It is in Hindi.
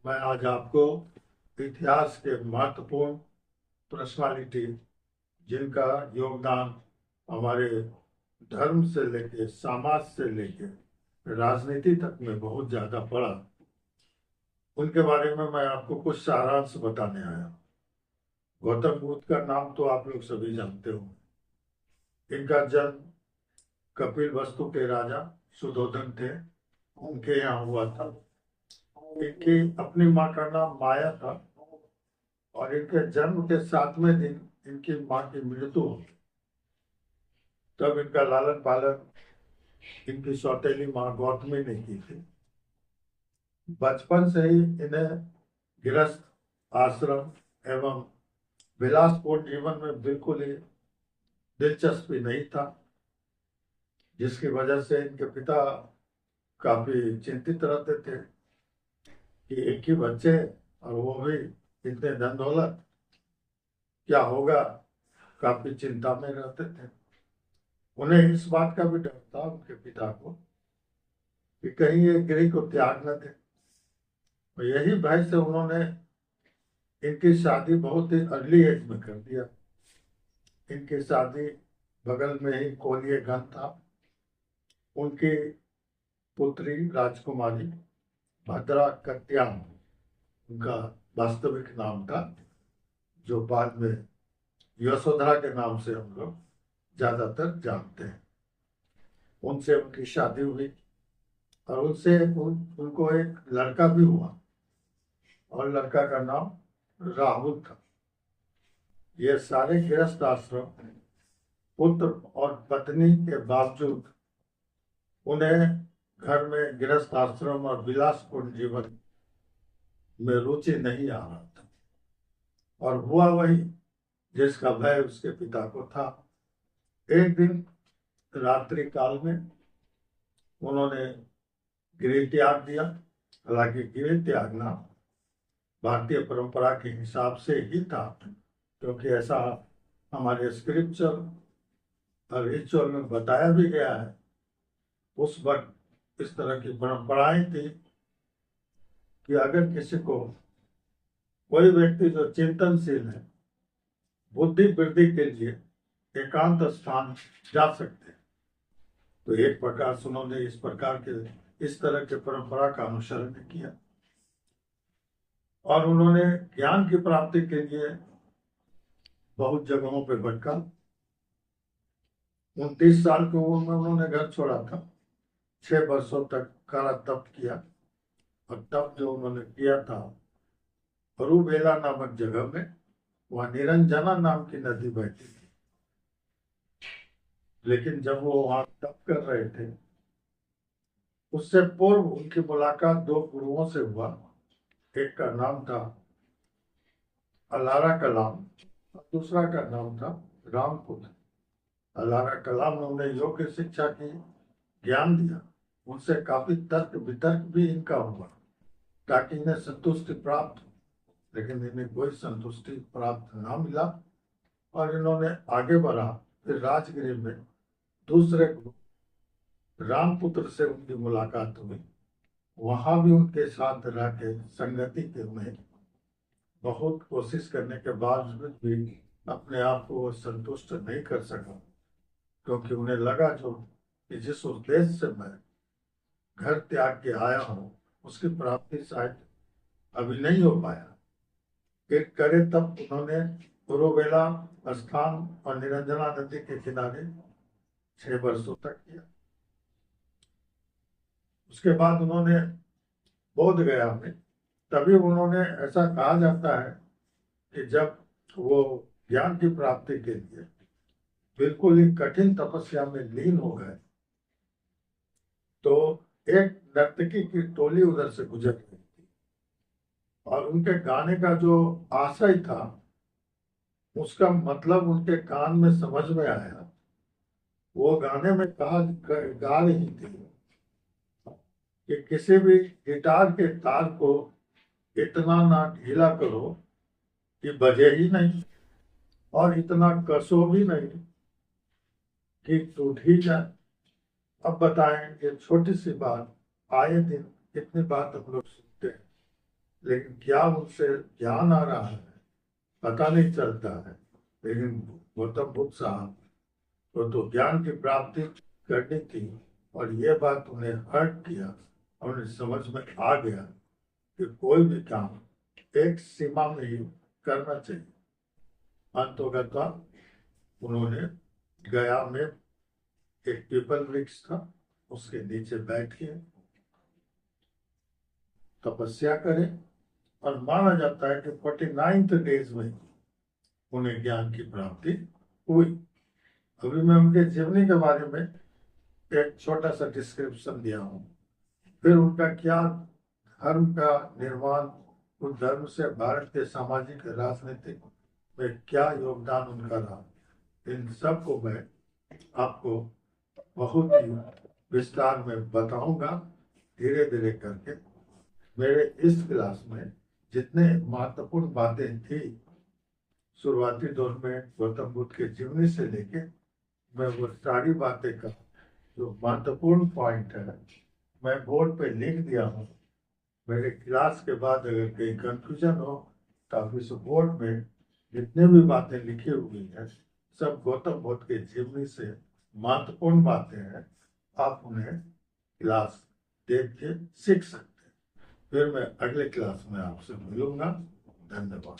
मैं आज आपको इतिहास के महत्वपूर्ण पर्सनालिटी जिनका योगदान हमारे धर्म से लेके समाज से लेके राजनीति तक में बहुत ज्यादा पड़ा, उनके बारे में मैं आपको कुछ सारांश बताने आया। गौतम बुद्ध का नाम तो आप लोग सभी जानते हो। इनका जन्म कपिल वस्तु के राजा सुधोधन थे, उनके यहाँ हुआ था। इनकी अपनी माँ का नाम माया था और इनके जन्म के 7वें दिन इनकी माँ की मृत्यु हो गई। तब इनका लालन पालन इनकी सौतेली माँ गौतमी ने की थी। बचपन से ही इन्हें गृहस्थ आश्रम एवं विलासपूर्ण जीवन में बिल्कुल ही दिलचस्पी नहीं था, जिसकी वजह से इनके पिता काफी चिंतित रहते थे कि एक ही बच्चे और वो भी इतने धन दौलत, क्या होगा। काफी चिंता में रहते थे। उन्हें इस बात का भी डर था उनके पिता को कि कहीं ये गृह को त्याग न दे। और यही भय से उन्होंने इनकी शादी बहुत ही अर्ली एज में कर दिया। इनकी शादी बगल में ही कोलियगंज था। उनकी पुत्री राजकुमारी भद्रा कत्याम उनका वास्तविक नाम था, जो बाद में यशोधरा के नाम से हम लोग ज्यादातर जानते हैं। उनसे उनकी शादी हुई और उनको एक लड़का भी हुआ और लड़का का नाम राहुल था। ये सारे गृहस्थ आश्रम पुत्र और पत्नी के बावजूद उन्हें घर में गृहस्थ आश्रम और विलासपूर्ण जीवन में रुचि नहीं आ रहा था। और हुआ वही जिसका भय उसके पिता को था। एक दिन रात्रि काल में उन्होंने गृह त्याग दिया। हालांकि गृह त्यागना भारतीय परंपरा के हिसाब से ही था, क्योंकि ऐसा हमारे स्क्रिप्चर और रिचुअल में बताया भी गया है। उस वक्त इस तरह की परंपराएं थी कि अगर किसी को, कोई व्यक्ति जो चिंतनशील है, बुद्धि वृद्धि के लिए एकांत स्थान जा सकते हैं। तो एक प्रकार से उन्होंने इस तरह के परंपरा का अनुसरण किया और उन्होंने ज्ञान की प्राप्ति के लिए बहुत जगहों पर भटका। 29 साल की उम्र में उन्होंने घर छोड़ा था। 6 वर्षों तक कारा तप किया और तब जो उन्होंने किया था अरुबेला नामक जगह में, वहां निरंजना नाम की नदी बहती थी। लेकिन जब वो वहां तप कर रहे थे, उससे पूर्व उनकी मुलाकात दो गुरुओं से हुआ। एक का नाम था अलारा कलाम और दूसरा का नाम था रामपुत्र। अलारा कलाम ने उन्हें योग की शिक्षा की, ज्ञान दिया। उनसे काफी तर्क वितर्क भी इनका हुआ ताकि इन्हें संतुष्टि प्राप्त हो, लेकिन इन्हें कोई संतुष्टि प्राप्त ना मिला और इन्होंने आगे बढ़ा। फिर राजगृह में दूसरे गुरु रामपुत्र से उनकी मुलाकात हुई। वहां भी उनके साथ रह के संगति के में बहुत कोशिश करने के बावजूद भी अपने आप को वो संतुष्ट नहीं कर सका, क्योंकि उन्हें लगा जो कि जिस उद्देश्य से मैं घर त्याग के आया हूँ उसकी प्राप्ति शायद अभी नहीं हो पाया। फिर करे तब उन्होंने पुरोवेला स्थान और निरंजना नदी के किनारे 6 वर्षों तक किया। उसके बाद उन्होंने बोध गया में, तभी उन्होंने, ऐसा कहा जाता है कि जब वो ज्ञान की प्राप्ति के लिए बिल्कुल ही कठिन तपस्या में लीन हो गए, तो एक नर्तकी की टोली उधर से गुजर रही थी और उनके गाने का जो आशय था उसका मतलब उनके कान में समझ में आया। वो गाने में कहा गा रही थी कि किसी भी गिटार के तार को इतना ना ढीला करो कि बजे ही नहीं, और इतना कसो भी नहीं कि टूट ही जाए। अब बताएं, ये छोटी सी बात आए दिन कितनी बात हम लोग सुनते हैं, क्या उनसे ज्ञान आ रहा है पता नहीं चलता है, लेकिन गौतम बुद्ध साहब को तो ज्ञान की प्राप्ति करनी थी और ये बात उन्हें हर्ट किया। उन्हें समझ में आ गया कि कोई भी काम एक सीमा में ही करना चाहिए। अंतोगता उन्होंने गया में एक पीपल वृक्ष था, उसके नीचे बैठ के तपस्या करें और माना जाता है कि 49th डेज में उन्हें ज्ञान की प्राप्ति हुई। अभी मैं उनके जीवनी के बारे में एक छोटा सा डिस्क्रिप्शन दिया हूँ। फिर उनका क्या धर्म का निर्माण, उस धर्म से भारत के सामाजिक राजनीतिक में क्या योगदान उनका रहा, इन सब को मैं आपको बहुत ही विस्तार में बताऊंगा धीरे धीरे करके। मेरे इस क्लास में जितने महत्वपूर्ण बातें थी शुरुआती दौर में गौतम बुद्ध के जीवनी से लेके, मैं वो सारी बातें का जो महत्वपूर्ण पॉइंट है मैं बोर्ड पे लिख दिया हूँ। मेरे क्लास के बाद अगर कहीं कंफ्यूजन हो तो आप इस बोर्ड में जितने भी बातें लिखी हुई हैं सब गौतम बुद्ध के जीवनी से महत्वपूर्ण बातें हैं, आप उन्हें क्लास देख के सीख सकते हैं। फिर मैं अगले क्लास में आपसे मिलूंगा। धन्यवाद।